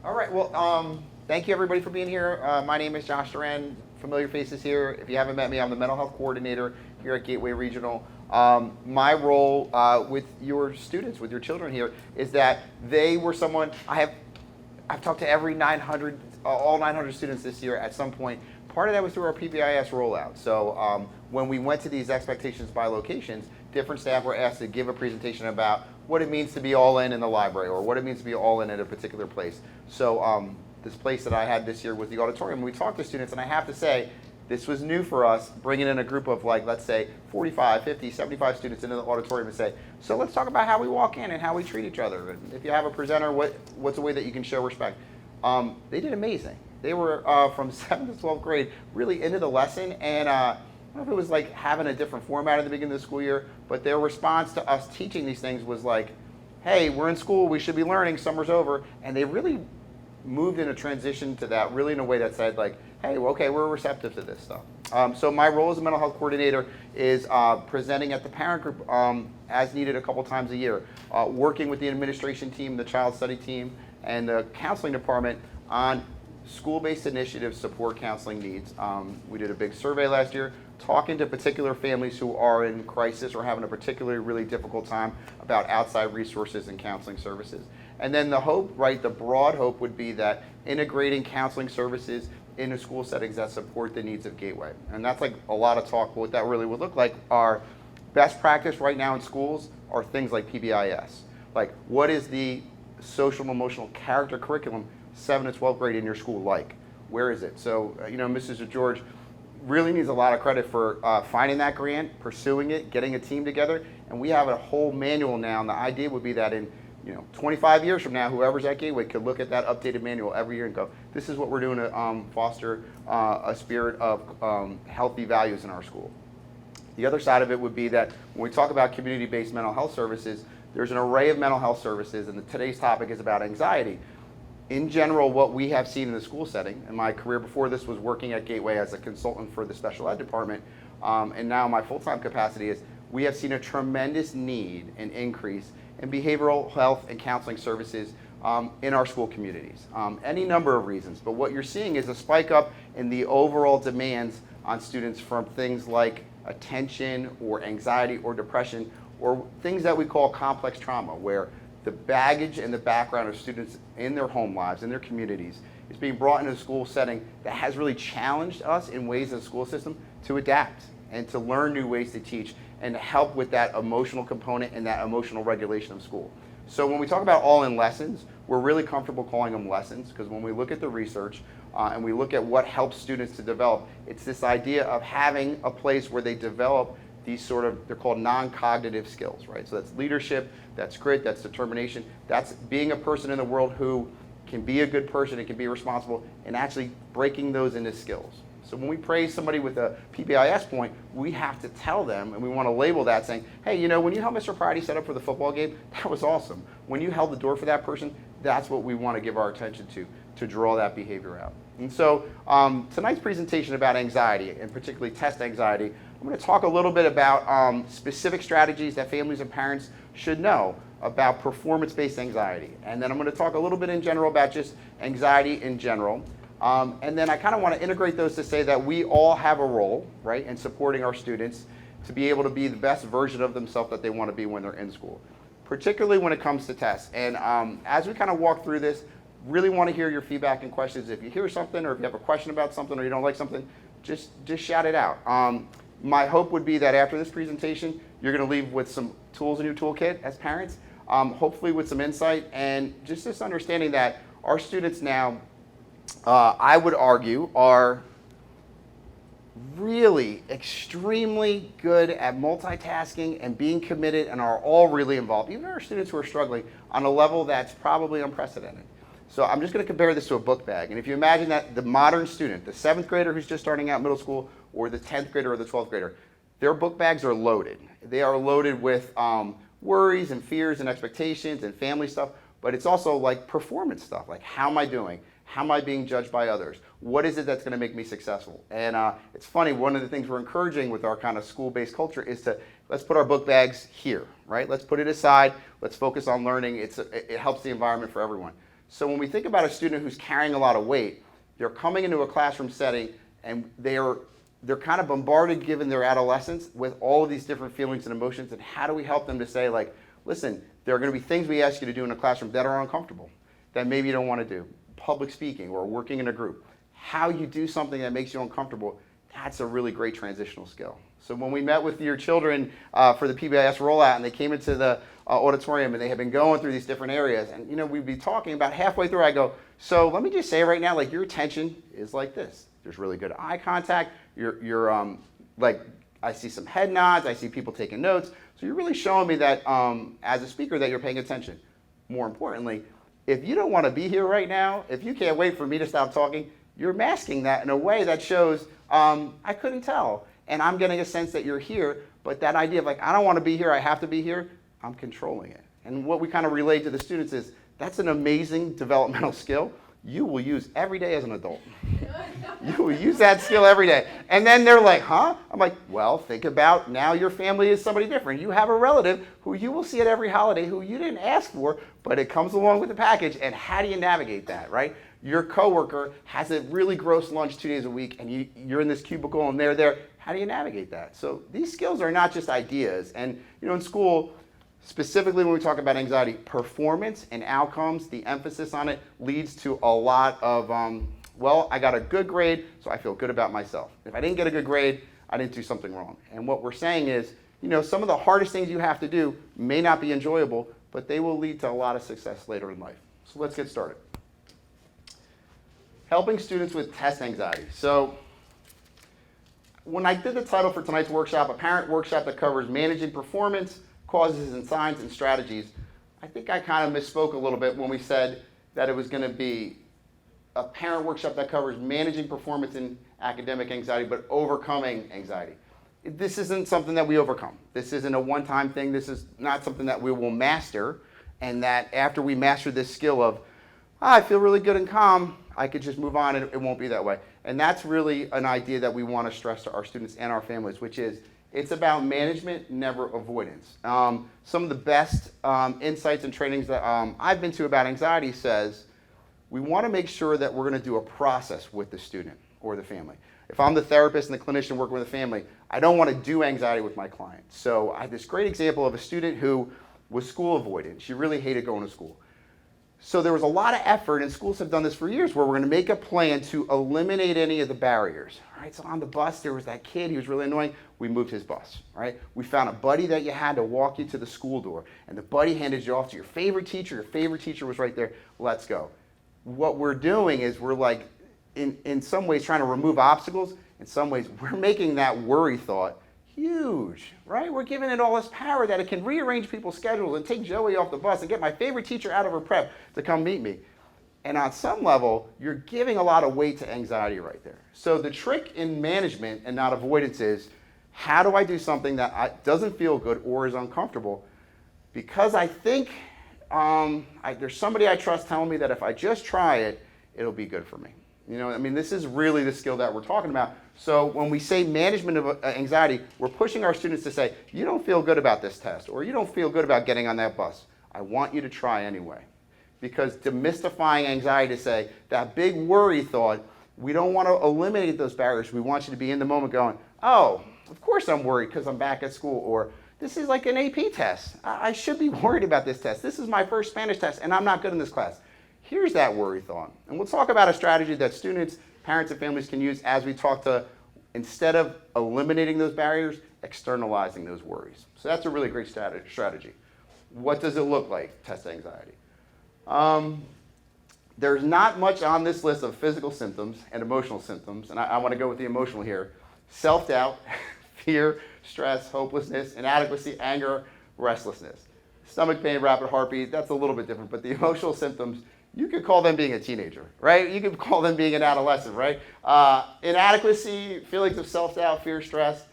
All right. Well, thank you everybody for being here. My name is Josh Duran. Familiar faces here. If you haven't met me, I'm the mental health coordinator here at Gateway Regional. My role with your students, with your children here, is that they were someone I've talked to every 900, all 900 students this year at some point. Part of that was through our PBIS rollout. So when we went to these expectations by locations, different staff were asked to give a presentation about what it means to be all in the library, or what it means to be all in at a particular place. So this place that I had this year was the auditorium. We talked to students, and I have to say, this was new for us, bringing in a group of, like, let's say 45, 50, 75 students into the auditorium and say, so let's talk about how we walk in and how we treat each other. And if you have a presenter, what's a way that you can show respect? They did amazing. They were from 7th to 12th grade really into the lesson, and I don't know if it was like having a different format at the beginning of the school year, but their response to us teaching these things was like, hey, we're in school, we should be learning, summer's over, and they really moved in a transition to that really in a way that said like, hey, well, okay, we're receptive to this stuff. So my role as a mental health coordinator is presenting at the parent group as needed a couple times a year, working with the administration team, the child study team, and the counseling department on school-based initiatives support counseling needs. We did a big survey last year talking to particular families who are in crisis or having a particularly really difficult time about outside resources and counseling services. And then the hope, right, the broad hope would be that integrating counseling services into school settings that support the needs of Gateway. And that's like a lot of talk, but what that really would look like are best practice right now in schools are things like PBIS. Like, what is the social and emotional character curriculum 7th to 12th grade in your school like? Where is it? So, Mrs. George really needs a lot of credit for finding that grant, pursuing it, getting a team together, and we have a whole manual now, and the idea would be that in 25 years from now, whoever's at Gateway could look at that updated manual every year and go, this is what we're doing to foster a spirit of healthy values in our school. The other side of it would be that when we talk about community-based mental health services, there's an array of mental health services, and today's topic is about anxiety. In general, what we have seen in the school setting, and my career before this was working at Gateway as a consultant for the special ed department, and now my full-time capacity is we have seen a tremendous need and increase in behavioral health and counseling services in our school communities. Any number of reasons, but what you're seeing is a spike up in the overall demands on students from things like attention or anxiety or depression, or things that we call complex trauma, where the baggage and the background of students in their home lives, in their communities, is being brought into a school setting that has really challenged us in ways as a school system to adapt and to learn new ways to teach and to help with that emotional component and that emotional regulation of school. So when we talk about all-in lessons, we're really comfortable calling them lessons, because when we look at the research and we look at what helps students to develop, it's this idea of having a place where they develop these sort of, they're called non-cognitive skills, right? So that's leadership, that's grit, that's determination, that's being a person in the world who can be a good person and can be responsible, and actually breaking those into skills. So when we praise somebody with a PBIS point, we have to tell them, and we want to label that saying, hey, when you helped Mr. Priority set up for the football game, that was awesome. When you held the door for that person, that's what we want to give our attention to draw that behavior out. And so tonight's presentation about anxiety, and particularly test anxiety, I'm going to talk a little bit about specific strategies that families and parents should know about performance-based anxiety. And then I'm going to talk a little bit in general about just anxiety in general. And then I kind of want to integrate those to say that we all have a role, right, in supporting our students to be able to be the best version of themselves that they want to be when they're in school, particularly when it comes to tests. And as we kind of walk through this, really want to hear your feedback and questions. If you hear something, or if you have a question about something, or you don't like something, just shout it out. My hope would be that after this presentation, you're going to leave with some tools in your toolkit as parents, hopefully with some insight, and just this understanding that our students now, I would argue, are really extremely good at multitasking and being committed, and are all really involved, even our students who are struggling, on a level that's probably unprecedented. So I'm just going to compare this to a book bag. And if you imagine that the modern student, the 7th grader who's just starting out middle school, or the 10th grader or the 12th grader, their book bags are loaded. They are loaded with worries and fears and expectations and family stuff, but it's also like performance stuff, like how am I doing? How am I being judged by others? What is it that's going to make me successful? And it's funny, one of the things we're encouraging with our kind of school-based culture is to, let's put our book bags here, right? Let's put it aside. Let's focus on learning. It helps the environment for everyone. So when we think about a student who's carrying a lot of weight, they're coming into a classroom setting and they're kind of bombarded, given their adolescence, with all of these different feelings and emotions. And how do we help them to say, like, listen, there are going to be things we ask you to do in a classroom that are uncomfortable, that maybe you don't want to do. Public speaking or working in a group. How you do something that makes you uncomfortable, that's a really great transitional skill. So when we met with your children for the PBIS rollout, and they came into the auditorium and they had been going through these different areas, and we'd be talking about halfway through, I go, so let me just say right now, like, your attention is like this. There's really good eye contact. You're like, I see some head nods. I see people taking notes. So you're really showing me that as a speaker that you're paying attention. More importantly, if you don't want to be here right now, if you can't wait for me to stop talking, you're masking that in a way that shows I couldn't tell. And I'm getting a sense that you're here, but that idea of, like, I don't want to be here, I have to be here, I'm controlling it. And what we kind of relate to the students is that's an amazing developmental skill you will use every day as an adult. You will use that skill every day. And then they're like, huh? I'm like, well, think about now your family is somebody different. You have a relative who you will see at every holiday who you didn't ask for, but it comes along with the package. And how do you navigate that, right? Your coworker has a really gross lunch 2 days a week, and you're in this cubicle and they're there. How do you navigate that? So these skills are not just ideas. And in school, specifically when we talk about anxiety, performance and outcomes, the emphasis on it leads to a lot of, well, I got a good grade, so I feel good about myself. If I didn't get a good grade, I didn't do something wrong. And what we're saying is, some of the hardest things you have to do may not be enjoyable, but they will lead to a lot of success later in life. So let's get started. Helping students with test anxiety. So when I did the title for tonight's workshop, a parent workshop that covers managing performance, causes and signs and strategies, I think I kind of misspoke a little bit when we said that it was going to be a parent workshop that covers managing performance in academic anxiety, but overcoming anxiety. This isn't something that we overcome. This isn't a one-time thing. This is not something that we will master, and that after we master this skill of, I feel really good and calm, I could just move on and it won't be that way. And that's really an idea that we want to stress to our students and our families, which is it's about management, never avoidance. Some of the best insights and trainings that I've been to about anxiety says we want to make sure that we're going to do a process with the student or the family. If I'm the therapist and the clinician working with a family, I don't want to do anxiety with my client. So I have this great example of a student who was school avoidant. She really hated going to school. So there was a lot of effort, and schools have done this for years, where we're going to make a plan to eliminate any of the barriers. All right, so on the bus, there was that kid, he was really annoying. We moved his bus, right? We found a buddy that you had to walk you to the school door, and the buddy handed you off to your favorite teacher was right there. Let's go. What we're doing is we're like, in some ways, trying to remove obstacles. In some ways, we're making that worry thought huge, right? We're giving it all this power that it can rearrange people's schedules and take Joey off the bus and get my favorite teacher out of her prep to come meet me. And on some level, you're giving a lot of weight to anxiety right there. So the trick in management and not avoidance is, how do I do something that doesn't feel good or is uncomfortable? Because I think there's somebody I trust telling me that if I just try it, it'll be good for me. This is really the skill that we're talking about. So when we say management of anxiety, we're pushing our students to say, you don't feel good about this test, or you don't feel good about getting on that bus. I want you to try anyway. Because demystifying anxiety to say, that big worry thought, we don't want to eliminate those barriers. We want you to be in the moment going, oh, of course I'm worried because I'm back at school, or this is like an AP test. I should be worried about this test. This is my first Spanish test, and I'm not good in this class. Here's that worry thought. And we'll talk about a strategy that students, parents, and families can use as we talk to, instead of eliminating those barriers, externalizing those worries. So that's a really great strategy. What does it look like, test anxiety? There's not much on this list of physical symptoms and emotional symptoms, and I want to go with the emotional here. Self-doubt, fear, stress, hopelessness, inadequacy, anger, restlessness. Stomach pain, rapid heartbeat, that's a little bit different, but the emotional symptoms, you could call them being a teenager, right? You could call them being an adolescent, right? Inadequacy, feelings of self-doubt, fear, stress,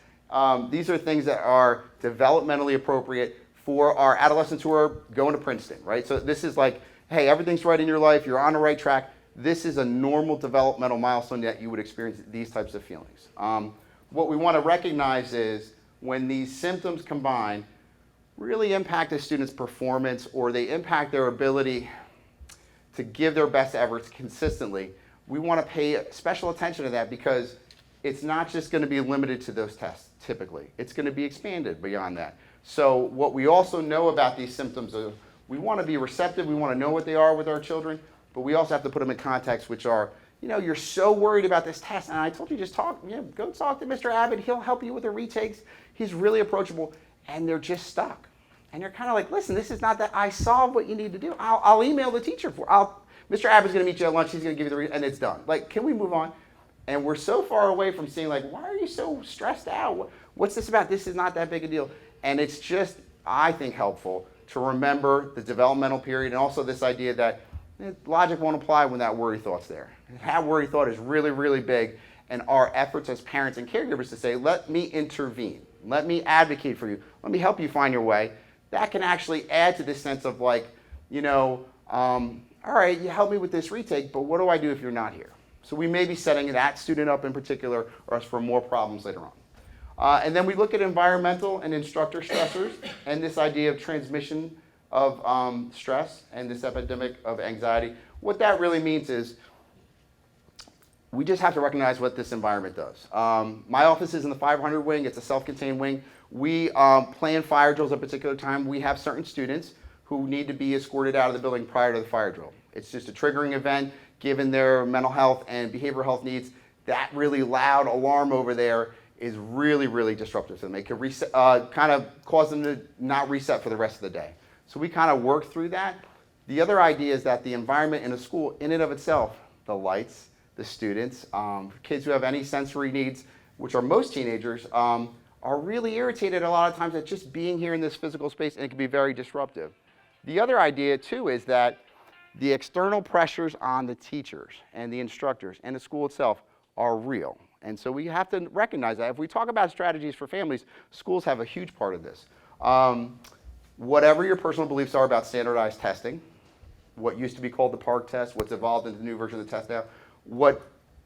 these are things that are developmentally appropriate for our adolescents who are going to Princeton, right? So this is like, hey, everything's right in your life, you're on the right track. This is a normal developmental milestone that you would experience these types of feelings. What we want to recognize is when these symptoms combine, really impact a student's performance, or they impact their ability to give their best efforts consistently, we want to pay special attention to that because it's not just going to be limited to those tests typically. It's going to be expanded beyond that. So what we also know about these symptoms is we want to be receptive, we want to know what they are with our children, but we also have to put them in context, which are, you're so worried about this test, and I told you just go talk to Mr. Abbott, he'll help you with the retakes. He's really approachable, and they're just stuck. And you're kind of like, listen, this is not that I solved what you need to do. I'll email the teacher Mr. Abbott's going to meet you at lunch, he's going to give you and it's done. Like, can we move on? And we're so far away from seeing, like, why are you so stressed out? What's this about? This is not that big a deal. And it's just, I think, helpful to remember the developmental period and also this idea that logic won't apply when that worry thought's there. That worry thought is really, really big. And our efforts as parents and caregivers to say, let me intervene. Let me advocate for you. Let me help you find your way. That can actually add to this sense of like, all right, you help me with this retake, but what do I do if you're not here? So we may be setting that student up in particular or us for more problems later on. And then we look at environmental and instructor stressors and this idea of transmission of stress and this epidemic of anxiety. What that really means is we just have to recognize what this environment does. My office is in the 500 wing. It's a self-contained wing. We plan fire drills at a particular time. We have certain students who need to be escorted out of the building prior to the fire drill. It's just a triggering event, given their mental health and behavioral health needs. That really loud alarm over there is really, really disruptive to them. It could kind of cause them to not reset for the rest of the day. So we kind of work through that. The other idea is that the environment in a school, in and of itself, the lights, the students, kids who have any sensory needs, which are most teenagers, are really irritated a lot of times at just being here in this physical space, and it can be very disruptive. The other idea too is that the external pressures on the teachers and the instructors and the school itself are real. And so we have to recognize that. If we talk about strategies for families, schools have a huge part of this. Whatever your personal beliefs are about standardized testing, what used to be called the PARCC test, what's evolved into the new version of the test now, what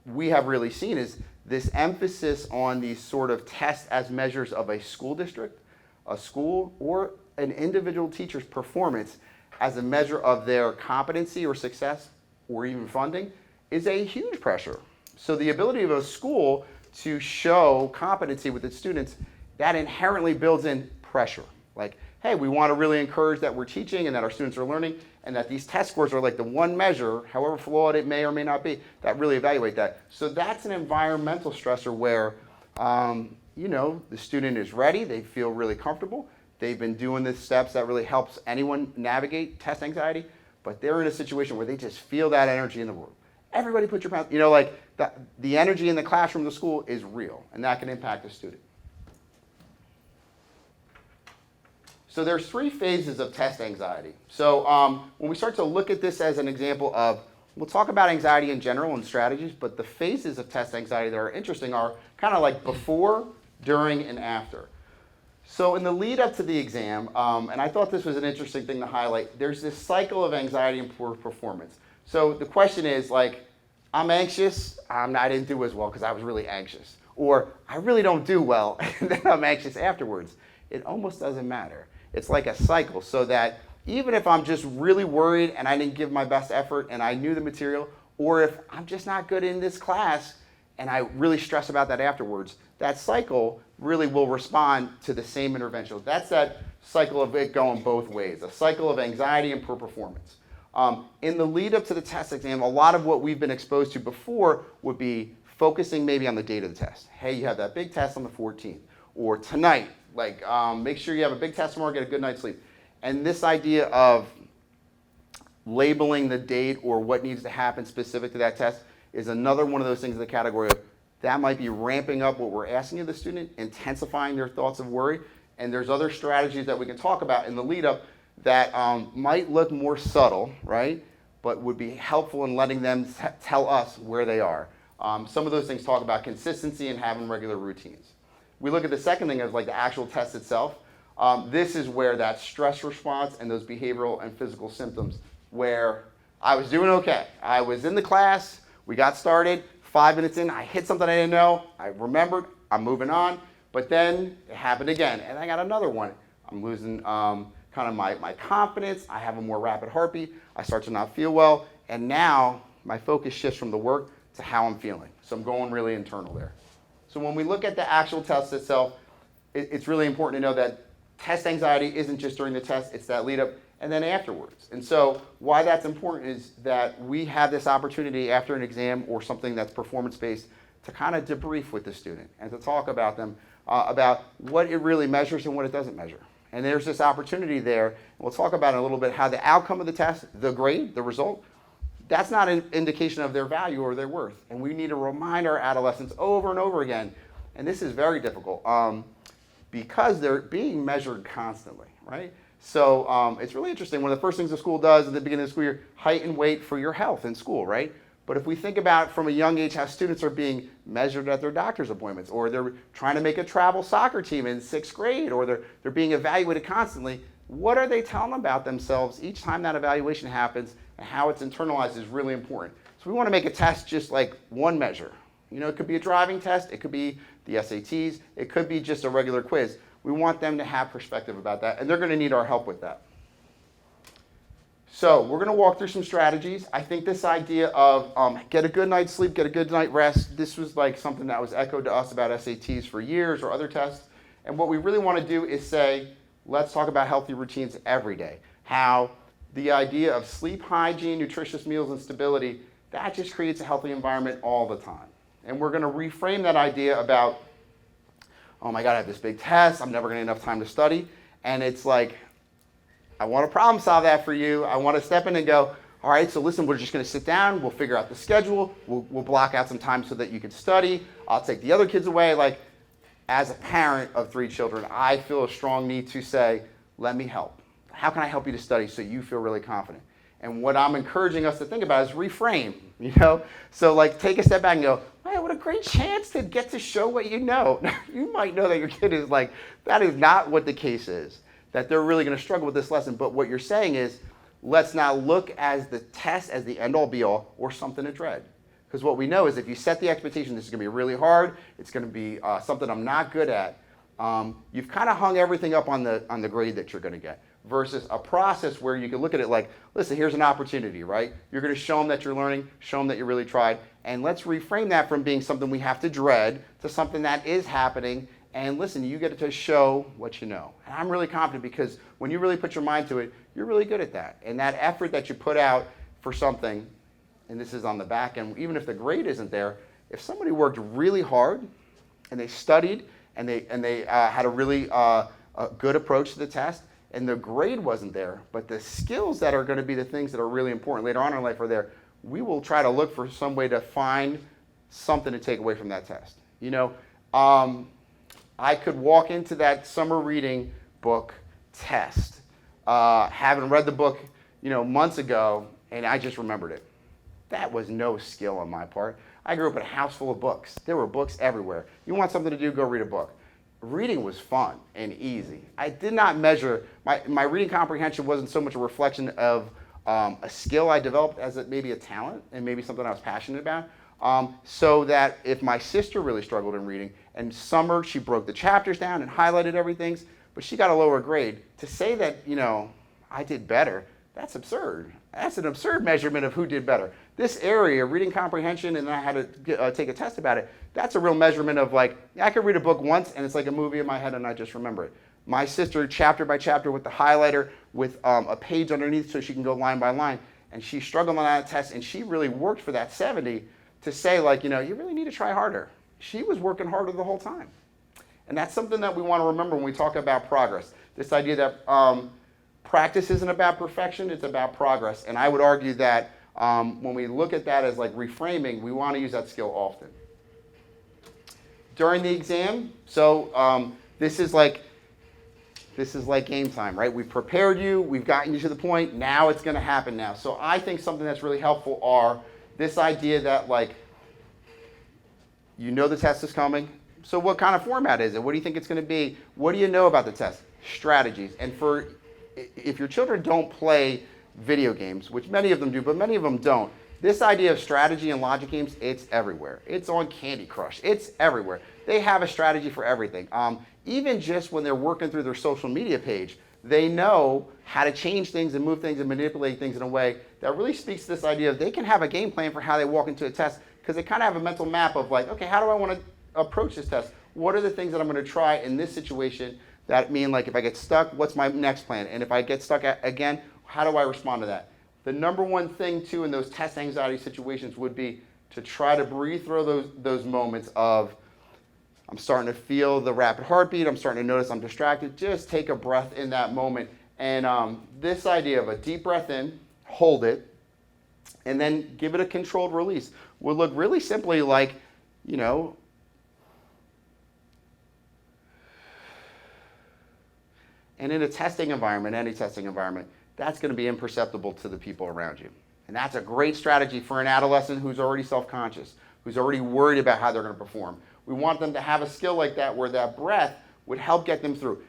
we have really seen is this emphasis on these sort of tests as measures of a school district, a school, or an individual teacher's performance as a measure of their competency or success or even funding is a huge pressure. So the ability of a school to show competency with its students, that inherently builds in pressure. Like, hey, we want to really encourage that we're teaching and that our students are learning and that these test scores are like the one measure, however flawed it may or may not be, that really evaluate that. So that's an environmental stressor where, the student is ready, they feel really comfortable, they've been doing the steps that really helps anyone navigate test anxiety, but they're in a situation where they just feel that energy in the room. Everybody put your mouth, the energy in the classroom, the school is real, and that can impact the student. So there's 3 phases of test anxiety. So when we start to look at this as an example of, we'll talk about anxiety in general and strategies, but the phases of test anxiety that are interesting are kind of like before, during, and after. So in the lead up to the exam, and I thought this was an interesting thing to highlight, there's this cycle of anxiety and poor performance. So the question is like, I'm anxious, I didn't do as well because I was really anxious. Or I really don't do well, and then I'm anxious afterwards. It almost doesn't matter. It's like a cycle, so that even if I'm just really worried and I didn't give my best effort and I knew the material, or if I'm just not good in this class and I really stress about that afterwards, that cycle really will respond to the same intervention. That's that cycle of it going both ways, a cycle of anxiety and poor performance. In the lead up to the test exam, a lot of what we've been exposed to before would be focusing maybe on the date of the test. Hey, you have that big test on the 14th, or tonight, make sure you have a big test tomorrow, get a good night's sleep. And this idea of labeling the date or what needs to happen specific to that test is another one of those things in the category of that might be ramping up what we're asking of the student, intensifying their thoughts of worry. And there's other strategies that we can talk about in the lead up that might look more subtle, right? But would be helpful in letting them tell us where they are. Some of those things talk about consistency and having regular routines. We look at the second thing as like the actual test itself. This is where that stress response and those behavioral and physical symptoms where I was doing okay. I was in the class, we got started, 5 minutes in, I hit something I didn't know, I remembered, I'm moving on, but then it happened again, and I got another one. I'm losing kind of my confidence, I have a more rapid heartbeat, I start to not feel well, and now my focus shifts from the work to how I'm feeling. So I'm going really internal there. So when we look at the actual test itself, it's really important to know that test anxiety isn't just during the test, it's that lead up and then afterwards. And so why that's important is that we have this opportunity after an exam or something that's performance-based to kind of debrief with the student and to talk about them, about what it really measures and what it doesn't measure. And there's this opportunity there, and we'll talk about in a little bit how the outcome of the test, the grade, the result, that's not an indication of their value or their worth. And we need to remind our adolescents over and over again, and this is very difficult, because they're being measured constantly, right? So it's really interesting. One of the first things the school does at the beginning of the school year, height and weight for your health in school, right? But if we think about from a young age how students are being measured at their doctor's appointments, or they're trying to make a travel soccer team in 6th grade, or they're being evaluated constantly, what are they telling about themselves each time that evaluation happens, and how it's internalized is really important. So we want to make a test just like one measure. You know, it could be a driving test, it could be the SATs, it could be just a regular quiz. We want them to have perspective about that, and they're going to need our help with that. So we're going to walk through some strategies. I think this idea of get a good night's sleep, get a good night rest, this was like something that was echoed to us about SATs for years or other tests. And what we really want to do is say, let's talk about healthy routines every day. How the idea of sleep hygiene, nutritious meals, and stability, that just creates a healthy environment all the time. And we're going to reframe that idea about, oh my God, I have this big test, I'm never going to have enough time to study. And it's like, I want to problem solve that for you. I want to step in and go, all right, so listen, we're just going to sit down, we'll figure out the schedule, we'll block out some time so that you can study, I'll take the other kids away. Like, as a parent of 3 children, I feel a strong need to say, let me help. How can I help you to study so you feel really confident? And what I'm encouraging us to think about is reframe, you know? So like take a step back and go, man, what a great chance to get to show what you know. You might know that your kid is like, that is not what the case is, that they're really gonna struggle with this lesson. But what you're saying is, let's not look as the test as the end all be all or something to dread. Because what we know is if you set the expectation, this is gonna be really hard, it's gonna be something I'm not good at, you've kind of hung everything up on the grade that you're gonna get. Versus a process where you can look at it like, listen, here's an opportunity, right? You're going to show them that you're learning, show them that you really tried, and let's reframe that from being something we have to dread to something that is happening, and listen, you get to show what you know. And I'm really confident because when you really put your mind to it, you're really good at that. And that effort that you put out for something, and this is on the back end, even if the grade isn't there, if somebody worked really hard, and they studied, and they had a really a good approach to the test, and the grade wasn't there, but the skills that are going to be the things that are really important later on in life are there, we will try to look for some way to find something to take away from that test. You know, I could walk into that summer reading book test, having read the book, you know, months ago, and I just remembered it. That was no skill on my part. I grew up in a house full of books. There were books everywhere. You want something to do, go read a book. Reading was fun and easy. I did not measure, my reading comprehension wasn't so much a reflection of a skill I developed as maybe a talent and maybe something I was passionate about. So that if my sister really struggled in reading, and summer she broke the chapters down and highlighted everything, but she got a lower grade, to say that, you know, I did better, that's absurd. That's an absurd measurement of who did better. This area, reading comprehension, and I had to take a test about it, that's a real measurement of like, I could read a book once and it's like a movie in my head and I just remember it. My sister, chapter by chapter with the highlighter, with a page underneath so she can go line by line, and she struggled on that test and she really worked for that 70 to say like, you know, you really need to try harder. She was working harder the whole time. And that's something that we want to remember when we talk about progress. This idea that practice isn't about perfection, it's about progress. And I would argue that when we look at that as like reframing, we want to use that skill often. During the exam, so this is like game time, right? We've prepared you, we've gotten you to the point, now it's going to happen now. So I think something that's really helpful are this idea that like, you know the test is coming, so what kind of format is it? What do you think it's going to be? What do you know about the test? Strategies. And if your children don't play video games, which many of them do, but many of them don't, this idea of strategy and logic games, it's everywhere. It's on Candy Crush. It's everywhere. They have a strategy for everything. Even just when they're working through their social media page, they know how to change things and move things and manipulate things in a way that really speaks to this idea of they can have a game plan for how they walk into a test, because they kind of have a mental map of like, okay, how do I want to approach this test? What are the things that I'm going to try in this situation that mean, like, if I get stuck, what's my next plan? And if I get stuck again, how do I respond to that? The number one thing, too, in those test anxiety situations would be to try to breathe through those moments of, I'm starting to feel the rapid heartbeat, I'm starting to notice I'm distracted. Just take a breath in that moment. And this idea of a deep breath in, hold it, and then give it a controlled release would look really simply like, you know, and in a testing environment, any testing environment, that's going to be imperceptible to the people around you. And that's a great strategy for an adolescent who's already self-conscious, who's already worried about how they're going to perform. We want them to have a skill like that where that breath would help get them through.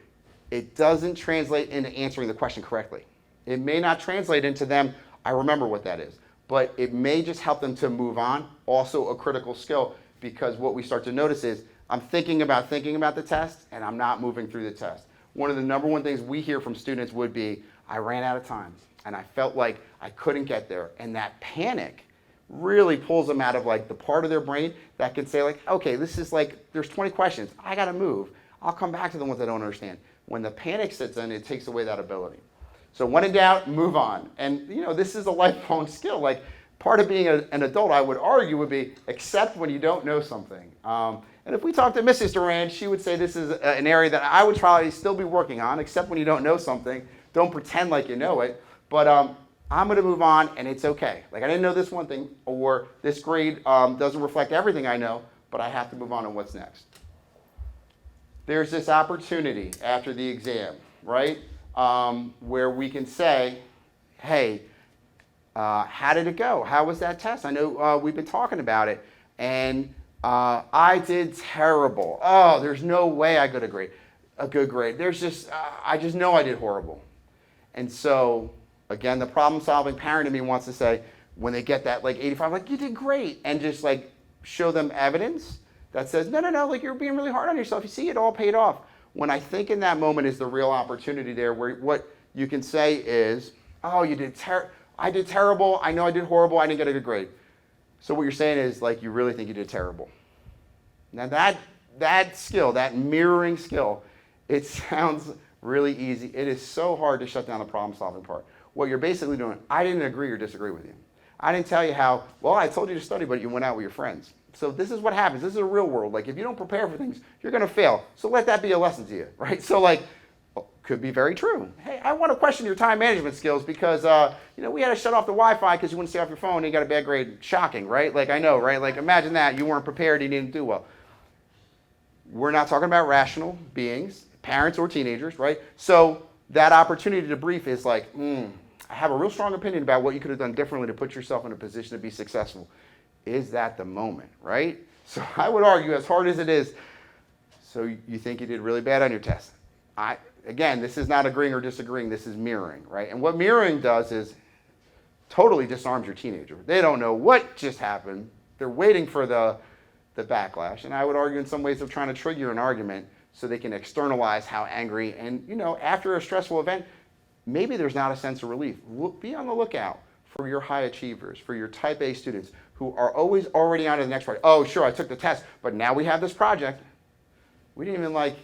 It doesn't translate into answering the question correctly. It may not translate into them, I remember what that is, but it may just help them to move on. Also a critical skill, because what we start to notice is I'm thinking about the test and I'm not moving through the test. One of the number one things we hear from students would be, I ran out of time and I felt like I couldn't get there. And that panic really pulls them out of like the part of their brain that can say like, okay, this is like, there's 20 questions, I gotta move. I'll come back to the ones I don't understand. When the panic sits in, it takes away that ability. So when in doubt, move on. And you know, this is a lifelong skill. Like part of being an adult, I would argue, would be accept when you don't know something. And if we talk to Mrs. Duran, she would say this is an area that I would probably still be working on, except when you don't know something. Don't pretend like you know it. But I'm going to move on, and it's okay. Like I didn't know this one thing, or this grade doesn't reflect everything I know, but I have to move on to what's next. There's this opportunity after the exam, right, where we can say, hey, how did it go? How was that test? I know we've been talking about it, and I did terrible. Oh, there's no way I got a good grade. There's just, I just know I did horrible. And so, again, the problem-solving parent in me wants to say, when they get that like 85, like, you did great, and just like show them evidence that says, no, like you're being really hard on yourself. You see, it all paid off. When I think in that moment is the real opportunity there, where what you can say is, oh, I did terrible. I know I did horrible. I didn't get a good grade. So what you're saying is like, you really think you did terrible. Now that skill, that mirroring skill, it sounds really easy. It is so hard to shut down the problem-solving part. What you're basically doing, I didn't agree or disagree with you. I didn't tell you how, well, I told you to study, but you went out with your friends. So this is what happens. This is a real world. Like if you don't prepare for things, you're going to fail. So let that be a lesson to you, right? So like, could be very true. Hey, I want to question your time management skills because, we had to shut off the Wi-Fi because you wouldn't stay off your phone and you got a bad grade. Shocking, right? Like I know, right? Like imagine that. You weren't prepared, you didn't do well. We're not talking about rational beings, parents or teenagers, right? So that opportunity to brief is like, I have a real strong opinion about what you could have done differently to put yourself in a position to be successful. Is that the moment, right? So I would argue, as hard as it is, so you think you did really bad on your test. Again, this is not agreeing or disagreeing, this is mirroring, right? And what mirroring does is totally disarms your teenager. They don't know what just happened. They're waiting for the backlash. And I would argue in some ways of trying to trigger an argument so they can externalize how angry. And after a stressful event, maybe there's not a sense of relief. Be on the lookout for your high achievers, for your type A students who are always already on to the next project. Oh, sure, I took the test, but now we have this project. We didn't even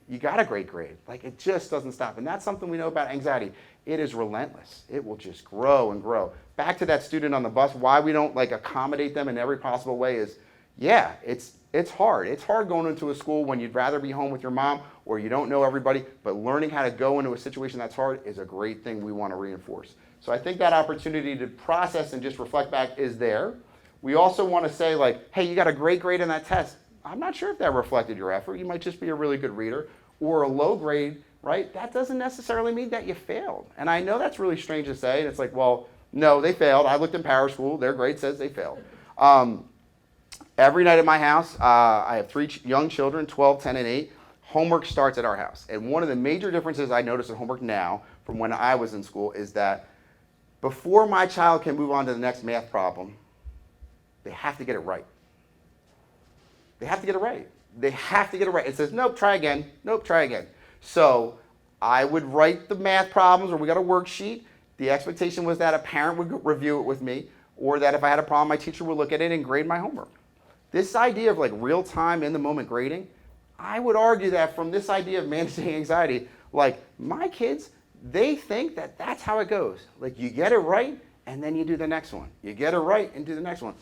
you got a great grade. Like it just doesn't stop. And that's something we know about anxiety. It is relentless. It will just grow and grow. Back to that student on the bus, why we don't accommodate them in every possible way is, yeah, it's hard. It's hard going into a school when you'd rather be home with your mom or you don't know everybody, but learning how to go into a situation that's hard is a great thing we want to reinforce. So I think that opportunity to process and just reflect back is there. We also want to say hey, you got a great grade in that test. I'm not sure if that reflected your effort. You might just be a really good reader. Or a low grade, right? That doesn't necessarily mean that you failed. And I know that's really strange to say. And it's like, well, no, they failed. I looked in Power School. Their grade says they failed. Every night at my house, I have 3 young children, 12, 10, and 8. Homework starts at our house. And one of the major differences I notice in homework now from when I was in school is that before my child can move on to the next math problem, they have to get it right. They have to get it right. They have to get it right. It says, nope, try again. Nope, try again. So I would write the math problems, or we got a worksheet, The expectation was that a parent would review it with me, or that if I had a problem, my teacher would look at it and grade my homework. This idea of like real-time, in-the-moment grading, I would argue that from this idea of managing anxiety, like my kids, they think that that's how it goes. Like you get it right, and then you do the next one. You get it right and do the next one.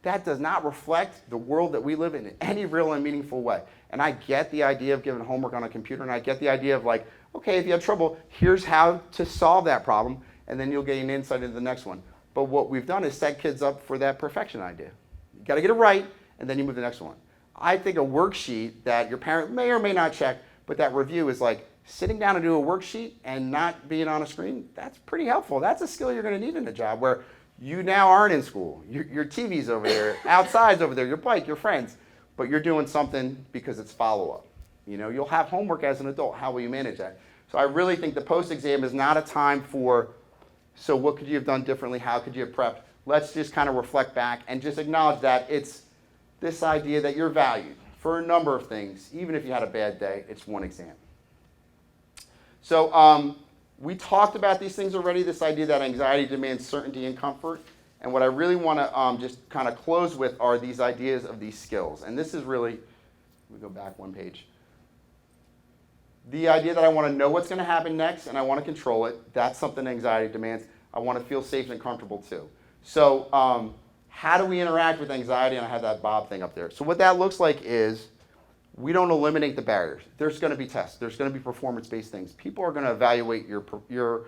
That does not reflect the world that we live in any real and meaningful way. And I get the idea of giving homework on a computer, and I get the idea of like, okay, if you have trouble, here's how to solve that problem, and then you'll gain insight into the next one. But what we've done is set kids up for that perfection idea. You gotta get it right, and then you move to the next one. I think a worksheet that your parent may or may not check, but that review is like sitting down and do a worksheet and not being on a screen, that's pretty helpful. That's a skill you're gonna need in a job where you now aren't in school. Your TV's over there, outside's over there, your bike, your friends, but you're doing something because it's follow-up. You know, you'll have homework as an adult. How will you manage that? So I really think the post-exam is not a time for, so what could you have done differently? How could you have prepped? Let's just kind of reflect back and just acknowledge that it's this idea that you're valued for a number of things. Even if you had a bad day, it's one exam. So we talked about these things already, this idea that anxiety demands certainty and comfort. And what I really want to just kind of close with are these ideas of these skills. And this is really, we go back one page. The idea that I want to know what's going to happen next and I want to control it, that's something anxiety demands. I want to feel safe and comfortable too. So how do we interact with anxiety? And I have that Bob thing up there. So what that looks like is we don't eliminate the barriers. There's going to be tests. There's going to be performance-based things. People are going to evaluate your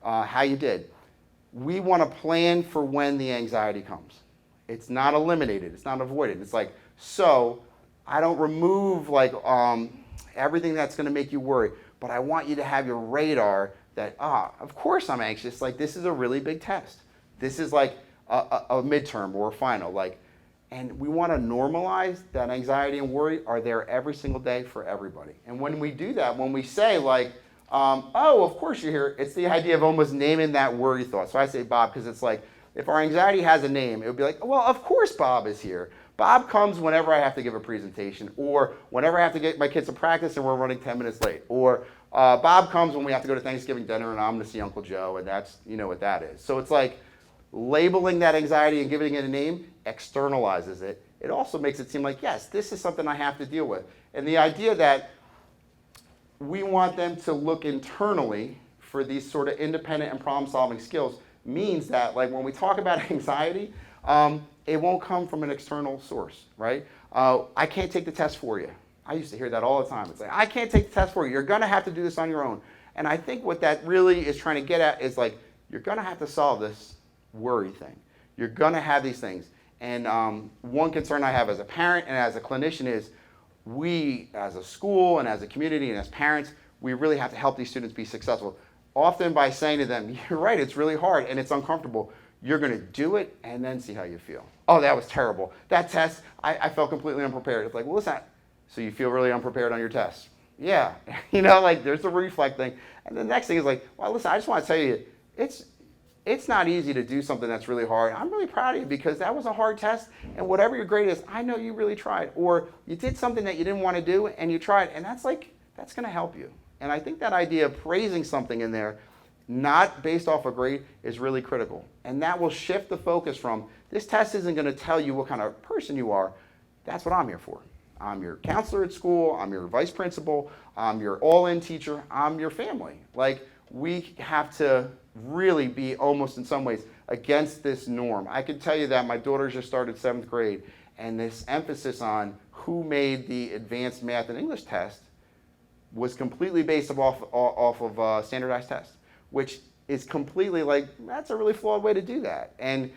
how you did. We want to plan for when the anxiety comes. It's not eliminated. It's not avoided. It's like, so I don't remove like everything that's going to make you worry, but I want you to have your radar that, of course I'm anxious. Like this is a really big test. This is like a midterm or a final. Like, and we want to normalize that anxiety and worry are there every single day for everybody. And when we do that, when we say like, oh, of course you're here, it's the idea of almost naming that worry thought. So I say Bob because it's like, if our anxiety has a name, it would be like, well, of course Bob is here. Bob comes whenever I have to give a presentation, or whenever I have to get my kids to practice and we're running 10 minutes late, or Bob comes when we have to go to Thanksgiving dinner and I'm going to see Uncle Joe, and that's, you know what that is. So it's like labeling that anxiety and giving it a name externalizes it. It also makes it seem like, yes, this is something I have to deal with. And the idea that we want them to look internally for these sort of independent and problem-solving skills means that, like, when we talk about anxiety, it won't come from an external source, right? I can't take the test for you. I used to hear that all the time. It's like, I can't take the test for you. You're going to have to do this on your own. And I think what that really is trying to get at is like, you're going to have to solve this worry thing. You're going to have these things. And one concern I have as a parent and as a clinician is we, as a school and as a community and as parents, we really have to help these students be successful. Often by saying to them, you're right, it's really hard and it's uncomfortable. You're going to do it and then see how you feel. Oh, that was terrible. That test, I felt completely unprepared. It's like, well, listen, so you feel really unprepared on your test? Yeah. You know, like there's the reflect thing. And the next thing is like, well, listen, I just want to tell you, it's not easy to do something that's really hard. I'm really proud of you because that was a hard test, and whatever your grade is, I know you really tried. Or you did something that you didn't want to do and you tried, and that's going to help you. And I think that idea of praising something in there, not based off a grade, is really critical. And that will shift the focus from, this test isn't going to tell you what kind of person you are. That's what I'm here for. I'm your counselor at school, I'm your vice principal, I'm your all-in teacher, I'm your family. Like, we have to really be almost in some ways against this norm. I can tell you that my daughter just started 7th grade, and this emphasis on who made the advanced math and English test was completely based off of standardized tests, which is completely like, that's a really flawed way to do that. And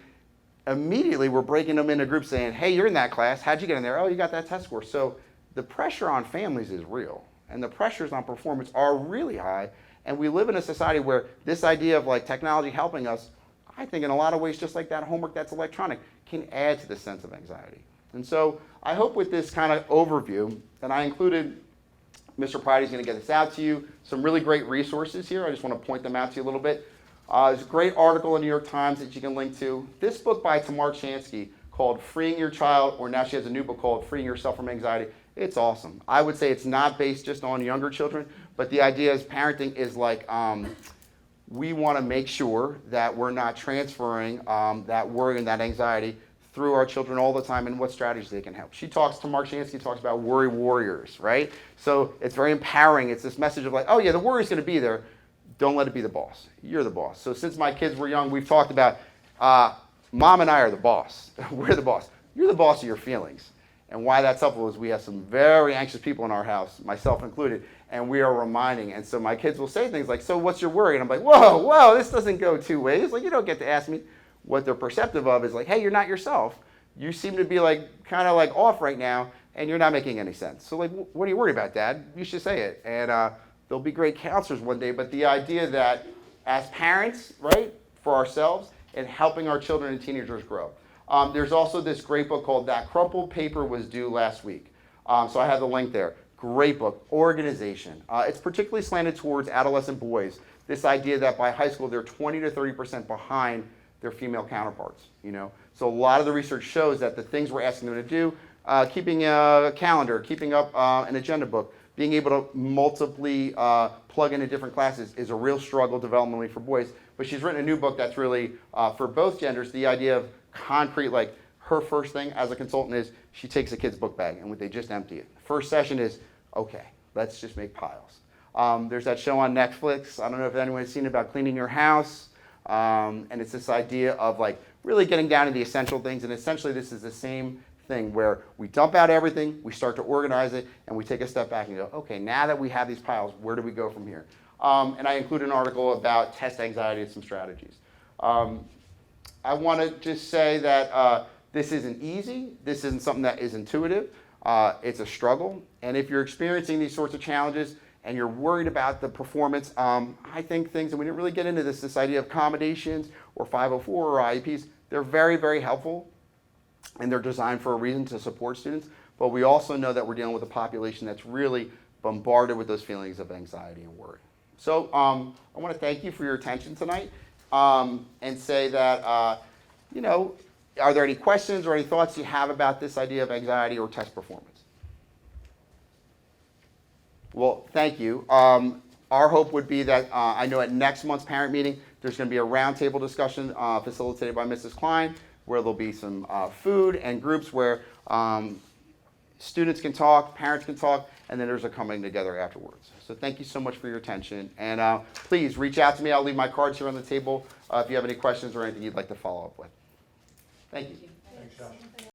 immediately we're breaking them into groups saying, hey, you're in that class, how'd you get in there? Oh, you got that test score. So the pressure on families is real, and the pressures on performance are really high. And we live in a society where this idea of like technology helping us, I think in a lot of ways, just like that homework that's electronic, can add to the sense of anxiety. And so I hope with this kind of overview that I included, Mr. Pridey's going to get this out to you, some really great resources here. I just want to point them out to you a little bit. There's a great article in the New York Times that you can link to. This book by Tamar Chansky called Freeing Your Child, or now she has a new book called Freeing Yourself from Anxiety. It's awesome. I would say it's not based just on younger children, but the idea is parenting is like we want to make sure that we're not transferring that worry and that anxiety through our children all the time, and what strategies they can help. She talks to Mark Shansky, talks about worry warriors, right? So it's very empowering. It's this message of like, oh yeah, the worry's going to be there. Don't let it be the boss. You're the boss. So since my kids were young, we've talked about mom and I are the boss. We're the boss. You're the boss of your feelings. And why that's helpful is we have some very anxious people in our house, myself included, and we are reminding. And so my kids will say things like, so what's your worry? And I'm like, whoa, this doesn't go two ways. Like, you don't get to ask me. What they're perceptive of is like, hey, you're not yourself. You seem to be like kind of like off right now, and you're not making any sense. So like, what are you worried about, Dad? You should say it. And they'll be great counselors one day. But the idea that as parents, right, for ourselves and helping our children and teenagers grow. There's also this great book called That Crumpled Paper Was Due Last Week. So I have the link there. Great book, Organization. It's particularly slanted towards adolescent boys. This idea that by high school they're 20 to 30% behind their female counterparts, you know. So a lot of the research shows that the things we're asking them to do, keeping a calendar, keeping up an agenda book, being able to multiply plug into different classes is a real struggle developmentally for boys. But she's written a new book that's really for both genders, the idea of concrete, like her first thing as a consultant is she takes a kid's book bag and they just empty it. First session is, okay, let's just make piles. There's that show on Netflix, I don't know if anyone's seen it, about cleaning your house. And it's this idea of like really getting down to the essential things, and essentially this is the same thing where we dump out everything, we start to organize it, and we take a step back and go, okay, now that we have these piles, where do we go from here? And I include an article about test anxiety and some strategies. I want to just say that this isn't easy, this isn't something that is intuitive, it's a struggle, and if you're experiencing these sorts of challenges, and you're worried about the performance, I think things, and we didn't really get into this idea of accommodations or 504 or IEPs, they're very, very helpful, and they're designed for a reason to support students, but we also know that we're dealing with a population that's really bombarded with those feelings of anxiety and worry. So I want to thank you for your attention tonight, and say that, you know, are there any questions or any thoughts you have about this idea of anxiety or test performance? Well, thank you. Our hope would be that I know at next month's parent meeting, there's going to be a roundtable discussion facilitated by Mrs. Klein, where there'll be some food and groups where students can talk, parents can talk, and then there's a coming together afterwards. So thank you so much for your attention. And please reach out to me. I'll leave my cards here on the table if you have any questions or anything you'd like to follow up with. Thank you. Thanks, Josh.